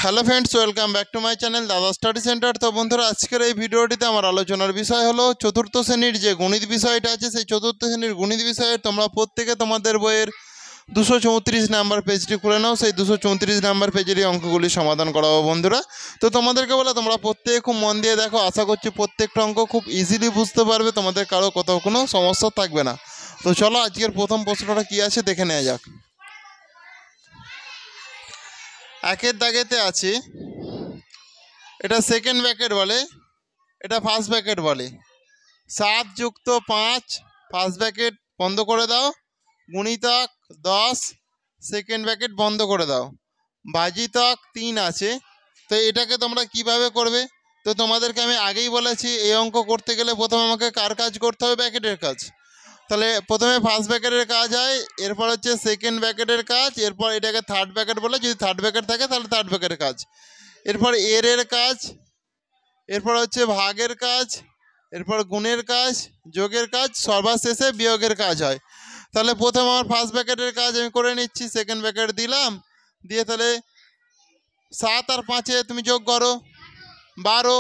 Hello friends, welcome back to my channel দাদা study centre. তো বন্ধুরা, আজকের এই ভিডিওটিতে আমার আলোচনার বিষয় হলো চতুর্থ শ্রেণীর যে গণিত বিষয়টা আছে, সেই চতুর্থ শ্রেণীর গণিত বিষয়ে তোমরা প্রত্যেকে তোমাদের বইয়ের 234 নাম্বার পেজটি খুলে নাও। সেই 234 নাম্বার পেজেরই অঙ্কগুলি সমাধান করাবো বন্ধুরা। তো তোমাদেরকে বলে তোমরা প্রত্যেকে খুব মন দিয়ে দেখো। আশা করছি প্রত্যেকটা অঙ্ক খুব ইজিলি বুঝতে পারবে, তোমাদের কারো কোথাও কোনো সমস্যা থাকবে না। তো চলো আজকের প্রথম প্রশ্নটা কী আছে দেখে নেওয়া যাক। একের দাগেতে আছে, এটা সেকেন্ড ব্র্যাকেট বলে, এটা ফার্স্ট ব্র্যাকেট বলে। 7 যুক্ত 5 ফার্স্ট ব্র্যাকেট বন্ধ করে দাও, গুণিতক 10 সেকেন্ড ব্র্যাকেট বন্ধ করে দাও, ভাজিতক 3 আছে। তো এটাকে তোমরা কিভাবে করবে? তো তোমাদেরকে আমি আগেই বলেছি, এই অঙ্ক করতে গেলে প্রথমে আমাকে কার কাজ করতে হবে? ব্র্যাকেটের কাজ। তাহলে প্রথমে ফার্স্ট ব্র্যাকেটের কাজ হয়, এরপর হচ্ছে সেকেন্ড ব্র্যাকেটের কাজ, এরপর এটাকে থার্ড ব্র্যাকেট বলে। যদি থার্ড ব্র্যাকেট থাকে তাহলে থার্ড ব্র্যাকেটের কাজ, এরপর এর কাজ, এরপর হচ্ছে ভাগের কাজ, এরপর গুণের কাজ, যোগের কাজ, সর্বশেষে বিয়োগের কাজ হয়। তাহলে প্রথম আমার ফার্স্ট ব্র্যাকেটের কাজ আমি করে নিচ্ছি। সেকেন্ড ব্র্যাকেট দিলাম, দিয়ে তাহলে 7 আর 5-এ তুমি যোগ করো 12,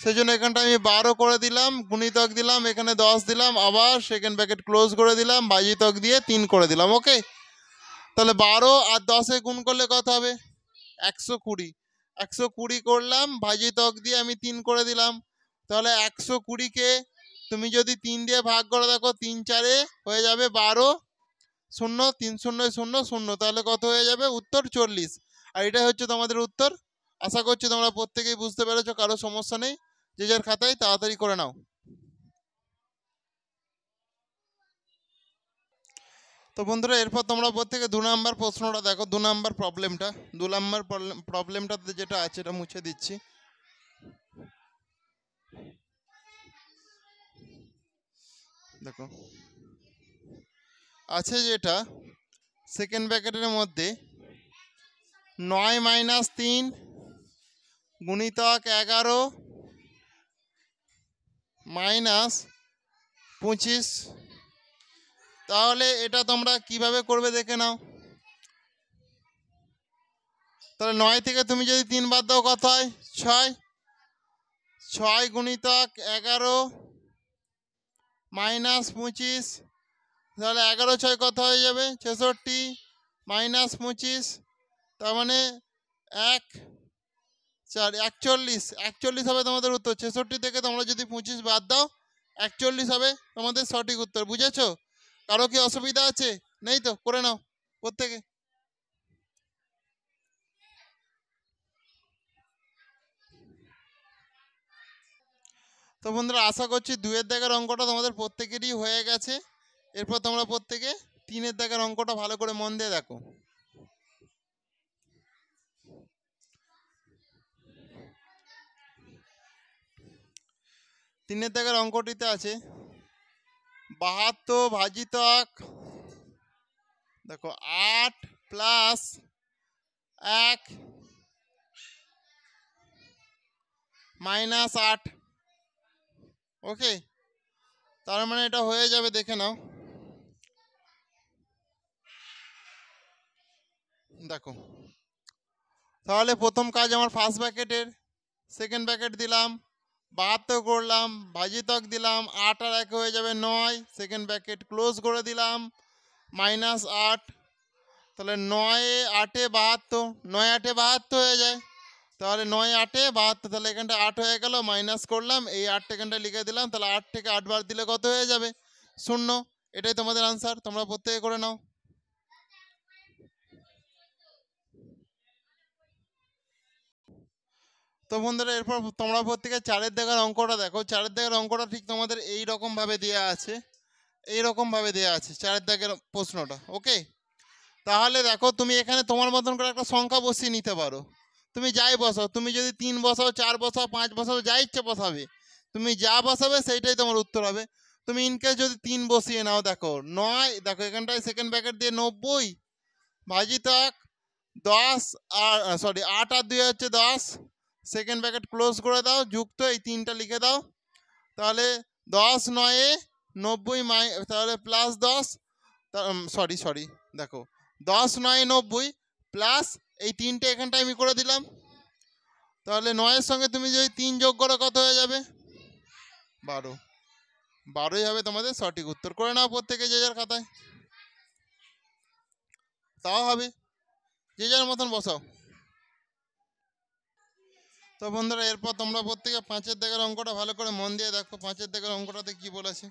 সেই জন্য এখানটা আমি 12 করে দিলাম, গুণিতক দিলাম, এখানে 10 দিলাম, আবার সেকেন্ড ব্র্যাকেট ক্লোজ করে দিলাম, ভাজিতক দিয়ে 3 করে দিলাম। ওকে, তাহলে 12 আর 10-এ গুণ করলে কত হবে? 120। 120 করলাম, ভাজিতক দিয়ে আমি 3 করে দিলাম। তাহলে 120-কে তুমি যদি 3 দিয়ে ভাগ করে দেখো, 3 4-এ হয়ে যাবে 12, 0 3 0 0 0, তাহলে কত হয়ে যাবে? উত্তর 40। আর এটাই হচ্ছে তোমাদের উত্তর। আশা করছি তোমরা প্রত্যেকেই বুঝতে পেরেছো, কারো সমস্যা নেই। যে যার খাতায় তাড়াতাড়ি করে নাও। তো বন্ধুরা, এরপর তোমরা প্রত্যেকে 2 নাম্বার প্রশ্নটা দেখো। 2 নাম্বার প্রবলেমটা, 2 নাম্বার প্রবলেমটাতে যেটা আছে এটা মুছে দিচ্ছি। দেখো আছে যেটা সেকেন্ড ব্র্যাকেটের মধ্যে 9 - 3 গুণিতক 11 - 25। তাহলে এটা তোমরা কিভাবে করবে দেখে নাও। তাহলে 9 থেকে তুমি যদি 3 বাদ দাও কত হয়? 6। 6 গুণিতক 11 - 25, তাহলে 11 6 কত হয়ে যাবে? 66 - 25, তার মানে 1 4 41। 41 হবে তোমাদের উত্তর। 66 থেকে তোমরা যদি 25 বাদ দাও, 41 হবে তোমাদের সঠিক উত্তর। বুঝেছো? কারো কি অসুবিধা আছে? নেই তো? করে নাও প্রত্যেকে। তো বন্ধুরা, আশা করছি 2-এর দাগের অঙ্কটা তোমাদের প্রত্যেকেরই হয়ে গেছে। এরপর তোমরা প্রত্যেকে 3-এর দাগের অঙ্কটা ভালো করে মন দিয়ে দেখো। তিনের দাগের অঙ্কটিতে আছে 72 ভাজিতক, দেখো 8 প্লাস 1 মাইনাস 8। ওকে, তার মানে এটা হয়ে যাবে, দেখে নাও। দেখো, তাহলে প্রথম কাজ আমার ফার্স্ট ব্র্যাকেটের, সেকেন্ড ব্র্যাকেট দিলাম, 72 করলাম, ভাজিতক দিলাম, 8 আর 1 হয়ে যাবে 9, সেকেন্ড ব্র্যাকেট ক্লোজ করে দিলাম, মাইনাস 8। তাহলে 9 8 72, 9 8 72 হয়ে যায়। তাহলে 9 8 72, তাহলে এখানটা 8 হয়ে গেল, মাইনাস করলাম, এই 8 এখানটা লিখে দিলাম। তাহলে 8 থেকে 8 বার দিলে কত হয়ে যাবে? 0। এটাই তোমাদের আনসার। তোমরা প্রত্যেকে করে নাও। তো বন্ধুরা, এরপর তোমরা প্রত্যেকে 4-এর দাগের অঙ্কটা দেখো। 4-এর দাগের অঙ্কটা ঠিক তোমাদের এই রকমভাবে দেওয়া আছে, এই রকমভাবে দেওয়া আছে 4-এর দাগের প্রশ্নটা। ওকে, তাহলে দেখো তুমি এখানে তোমার মতন করে একটা সংখ্যা বসিয়ে নিতে পারো। তুমি যাই বসাও, তুমি যদি 3 বসাও, 4 বসাও, 5 বসাও, যা ইচ্ছে বসাবে, তুমি যা বসাবে সেইটাই তোমার উত্তর হবে। তুমি ইনকেস যদি 3 বসিয়ে নাও, দেখো 9, দেখো এখানটায় সেকেন্ড ব্র্যাকেট দিয়ে 90 ভাজিতক 10 আর 8 আর 2 হচ্ছে 10, সেকেন্ড ব্র্যাকেট ক্লোজ করে দাও, যুক্ত এই 3টা লিখে দাও। তাহলে 10 9 90, তাহলে প্লাস 10, সরি দেখো 10 9 90 প্লাস এই 3টে এখানটায় আমি করে দিলাম। তাহলে 9-এর সঙ্গে তুমি যদি 3 যোগ করো কত হয়ে যাবে? 12। 12ই হবে তোমাদের সঠিক উত্তর। করে নাও প্রত্যেকে যে যার খাতায়, তাও হবে, যে যার মতন বসাও। তো বন্ধুরা এরপর তোমরা প্রত্যেকে 5-এর দাগের অঙ্কটা ভালো করে মন দিয়ে দেখো। 5-এর দাগের অঙ্কটাতে কি বলেছে।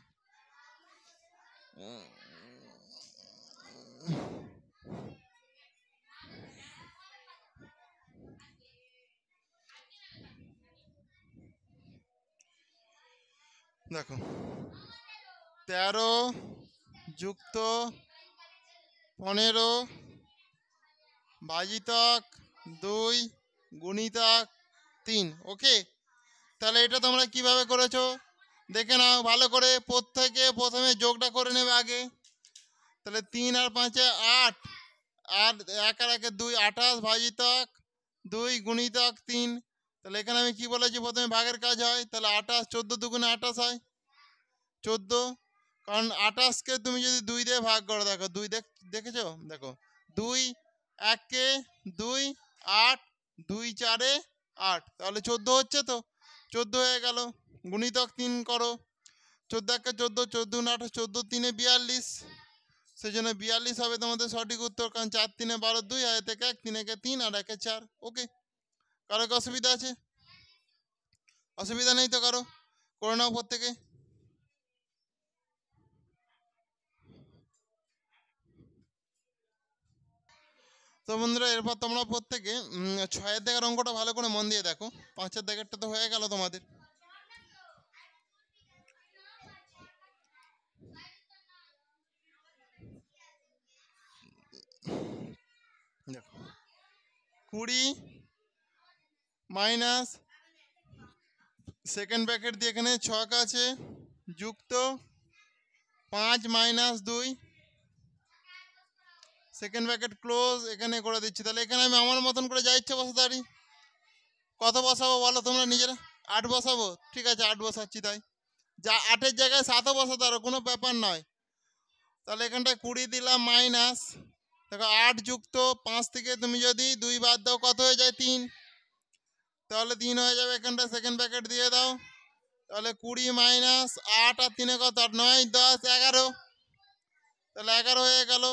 দেখো 13 যুক্ত 15 ভাজিতক 2 গুণিতক 3। ওকে, তাহলে এটা তোমরা কিভাবে করেছো দেখে নাও ভালো করে। প্রত্যেকে প্রথমে যোগটা করে নেবে আগে। তাহলে 3 আর 5-এ 8, আর 1 আর 1-এ 2, 28 ভাজিতক 2 গুণিতক 3। তাহলে এখানে আমি কি বলেছি, প্রথমে ভাগের কাজ হয়। তাহলে 28, 14 দুগুণে 28 হয় 14। কারণ 28কে তুমি যদি 2 দিয়ে ভাগ করো, দেখো 2 দেখেছো, দেখো 2 1-কে 2, 8 2 4-এ 8, তাহলে 14 হচ্ছে। তো 14 হয়ে গেল। গুণিতক 3 করো, 14 1-কে 14, 14 8, 14 3-এ 42, সেই জন্য 42 হবে তোমাদের সঠিক উত্তর। কারণ 4 3-এ 12, 2 আর থেকে 1, 3 1-এ 3 আর 1-এ 4। ওকে, কারো কি অসুবিধা আছে? অসুবিধা নেই তো কারো? করে নাও প্রত্যেকে। তো বন্ধুরা এরপর তোমরা প্রত্যেকে 6-এর দাগের অঙ্কটা ভালো করে মন দিয়ে দেখো। 5-এর দাগেরটা তো হয়ে গেল তোমাদের। দেখো 20 মাইনাস সেকেন্ড ব্র্যাকেট দিয়ে এখানে 6 আছে, যুক্ত 5 মাইনাস 2 সেকেন্ড ব্র্যাকেট ক্লোজ, এখানে করে দিচ্ছি। তাহলে এখানে আমি আমার মতন করে যা ইচ্ছে বসাতে পারি। কত বসাবো বলো তোমরা নিজেরা? 8 বসাবো, ঠিক আছে 8 বসাচ্ছি। তাই যা 8-এর জায়গায় 7ও বসাতে পারো, কোনো ব্যাপার নয়। তাহলে এখানটায় 20 দিলাম মাইনাস, দেখো 8 যুক্ত 5 থেকে তুমি যদি 2 বাদ দাও কত হয়ে যায়? 3। তাহলে 3 হয়ে যাবে। এখানটা সেকেন্ড ব্র্যাকেট দিয়ে দাও। তাহলে 20 মাইনাস 8 আর 3-এ কত? 9 10 11, তাহলে 11 হয়ে গেল।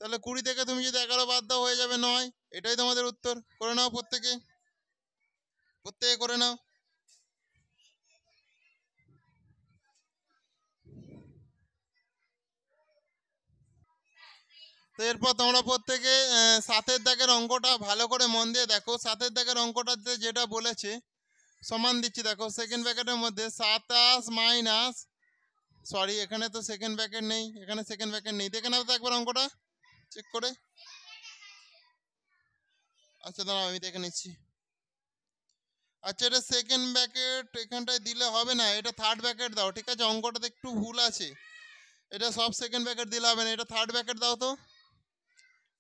তাহলে 20 থেকে তুমি যদি 11 বাদ দাও হয়ে যাবে 9। এটাই তোমাদের উত্তর। করে নাও প্রত্যেকে, প্রত্যেকে করে নাও। তো এরপর তোমরা প্রত্যেকে 7-এর দাগের অঙ্কটা ভালো করে মন দিয়ে দেখো। 7-এর দাগের অঙ্কটাতে যেটা বলেছে সমান দিচ্ছি। দেখো সেকেন্ড ব্র্যাকেটের মধ্যে 27 মাইনাস, সরি এখানে তো সেকেন্ড ব্র্যাকেট নেই, এখানে সেকেন্ড ব্র্যাকেট নেই। দেখে নাও তো একবার অঙ্কটা চেক করে। আচ্ছা দাঁড়াও আমি দেখে নিচ্ছি। আচ্ছা এটা সেকেন্ড ব্র্যাকেট এখানটায় দিলে হবে না, এটা থার্ড ব্র্যাকেট দাও। ঠিক আছে, অঙ্কটাতে একটু ভুল আছে। এটা সব সেকেন্ড ব্র্যাকেট দিলে হবে না, এটা থার্ড ব্র্যাকেট দাও তো।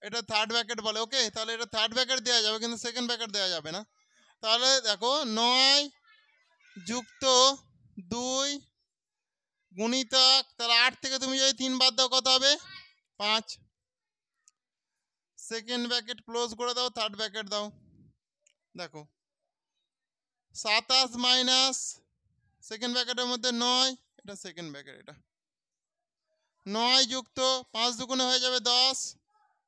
এটা থার্ড ব্র্যাকেট বলে। ওকে, তাহলে এটা থার্ড ব্র্যাকেট দেওয়া যাবে, কিন্তু সেকেন্ড ব্র্যাকেট দেওয়া যাবে না। তাহলে দেখো 9 যুক্ত 2 গুণিতক, তাহলে 8 থেকে তুমি যদি 3 বাদ দাও কত হবে? 5। সেকেন্ড ব্র্যাকেট ক্লোজ করে দাও, থার্ড ব্র্যাকেট দাও। দেখো 27 মাইনাস সেকেন্ড ব্র্যাকেটের মধ্যে 9, এটা সেকেন্ড ব্র্যাকেট, এটা 9 যুক্ত 5 দুগুণে হয়ে যাবে 10,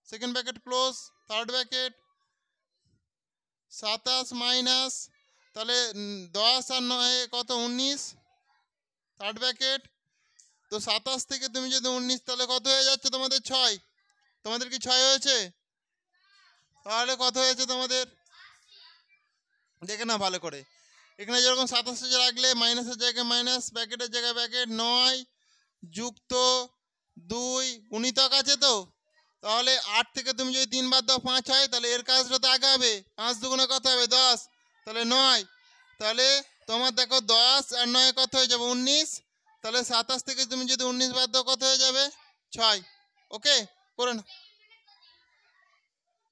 second bracket close, third bracket 27 minus, তাহলে 10 আর 9 কত? 19, থার্ড ব্র্যাকেট। তো 27 থেকে তুমি যদি 19, তাহলে কত হয়ে যাচ্ছে তোমাদের? 6। তোমাদের কি 6 হয়েছে? তাহলে কত হয়েছে তোমাদের দেখে না ভালো করে। এখানে যেরকম 27 রাখলে মাইনাসের জায়গায় মাইনাস, ব্র্যাকেটের জায়গায় ব্র্যাকেট, 9 যুক্ত 2 গুণিতক আছে। তো তাহলে 8 থেকে তুমি যদি 3 বাদ দাও 5 হয়, তাহলে এর কাজটা তো আগে হবে। 5 দুগুণে কত হবে? 10, তাহলে 9। তাহলে তোমার দেখো 10 আর 9 কত হয়ে যাবে? 19। তাহলে 27 থেকে তুমি যদি 19 বাদ দাও কত হয়ে যাবে? 6। ওকে, করে নাও,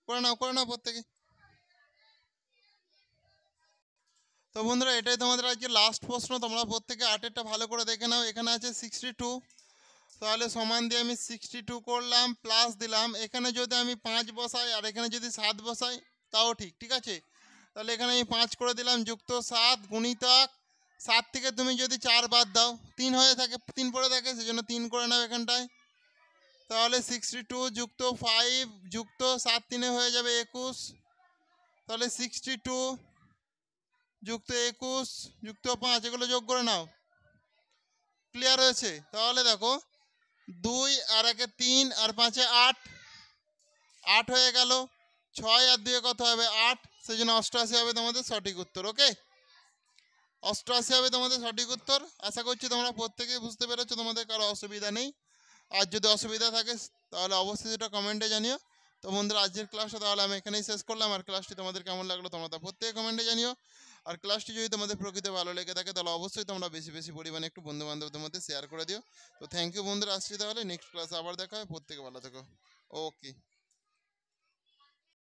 করে নাও, করে নাও প্রত্যেকে। তো বন্ধুরা এটাই তোমাদের আজকে লাস্ট প্রশ্ন। তোমরা প্রত্যেকে 8-এরটা ভালো করে দেখে নাও। এখানে আছে 62, তাহলে সমান দিয়ে আমি 62 করলাম, প্লাস দিলাম। এখানে যদি আমি 5 বসাই আর এখানে যদি 7 বসাই তাও ঠিক, ঠিক আছে। তাহলে এখানে আমি 5 করে দিলাম, যুক্ত 7 গুণিতক 7 থেকে তুমি যদি 4 বাদ দাও 3 হয়ে থাকে, 3 পড়ে থাকে, সেজন্য 3 করে নাও এখানটায়। তাহলে 62 যুক্ত 5 যুক্ত 7 3 হয়ে যাবে 21। তাহলে 62 যুক্ত 21 যুক্ত 5 এগুলো যোগ করে নাও। ক্লিয়ার হয়েছে? তাহলে দেখো 2 আর 1 3 আর 5 8, 8 হয়ে গেল। 6 আর 2 কত হবে? 8, সেই জন্য 88 হবে তোমাদের সঠিক উত্তর। ওকে, 88 হবে তোমাদের সঠিক উত্তর। আশা করছি তোমরা প্রত্যেকেই বুঝতে পেরেছো, তোমাদের কারো অসুবিধা নেই। আর যদি অসুবিধা থাকে তাহলে অবশ্যই সেটা কমেন্টে জানিও। তো বন্ধুরা, আজকের ক্লাসটা তাহলে আমি এখানেই শেষ করলাম। আর ক্লাসটি তোমাদের কেমন লাগলো তোমরা তা প্রত্যেকে কমেন্টে জানিও। আর ক্লাসটি যদি তোমাদের প্রকৃত ভালো লেগে থাকে তাহলে অবশ্যই তোমরা বেশি বেশি পরিমাণে একটু বন্ধু বান্ধবদের মধ্যে শেয়ার করে দিও। তো থ্যাংক ইউ বন্ধুরা, আসছি তাহলে নেক্সট ক্লাসে আবার দেখা হয়। প্রত্যেকে ভালো থেকো। ওকে।